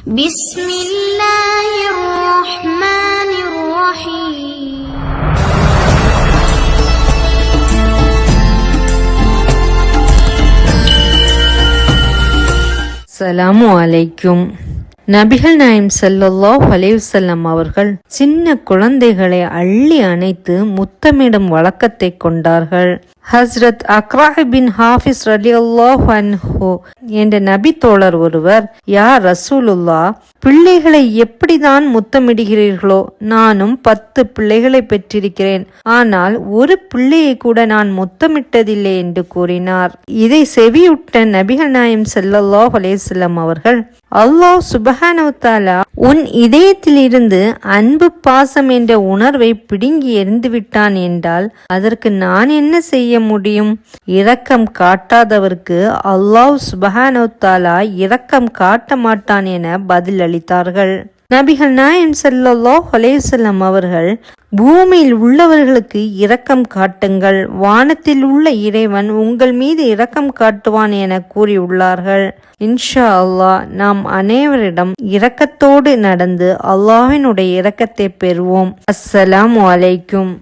பிஸ்மில்லாஹிர் ரஹ்மானிர் ரஹீம். அஸ்ஸலாமு அலைக்கும். நபிகள் நாயம் ஸல்லல்லாஹு அலைஹி வஸல்லம் அவர்கள் சின்ன குழந்தைகளை அள்ளி அணைத்து முத்தமிடும் வழக்கத்தை கொண்டார்கள். ஹஸ்ரத் அக்ரா பின் ஹாஃபிஸ் ரலியல்லாஹு அன்ஹு என்ற நபி தோழர் ஒருவர், யா ரசூலுல்லாஹ், பிள்ளைகளை எப்படிதான் முத்தமிடுகிறீர்களோ, நானும் 10 பிள்ளைகளை பெற்றிருக்கிறேன், ஆனால் ஒரு பிள்ளையை கூட நான் முத்தமிட்டதில்லை என்று கூறினார். இதை செவியுட்ட நபிகள் நாயம் ஸல்லல்லாஹு அலைஹி வஸல்லம் அவர்கள், அல்லாஹ் சுப்ஹானஹு வ தஆலா உன் இதயத்திலிருந்து அன்பு பாசம் என்ற உணர்வை பிடுங்கி எறிந்து விட்டான் என்றால் அதற்கு நான் என்ன செய்ய முடியும்? இரக்கம் காட்டாதவருக்கு அல்லாஹ் சுப்ஹானஹு வ தஆலா இரக்கம் காட்ட மாட்டான் என பதில் அளித்தார்கள். நபிகள் நாயம் ஸல்லல்லாஹு அலைஹி வஸல்லம் அவர்கள், பூமியில் உள்ளவர்களுக்கு இரக்கம் காட்டுங்கள், வானத்தில் உள்ள இறைவன் உங்கள் மீது இரக்கம் காட்டுவான் என கூறியுள்ளார்கள். இன்ஷா அல்லாஹ் நாம் அனைவரிடம் இரக்கத்தோடு நடந்து அல்லாஹ்வினுடைய இரக்கத்தை பெறுவோம். அஸ்ஸலாமு அலைக்கும்.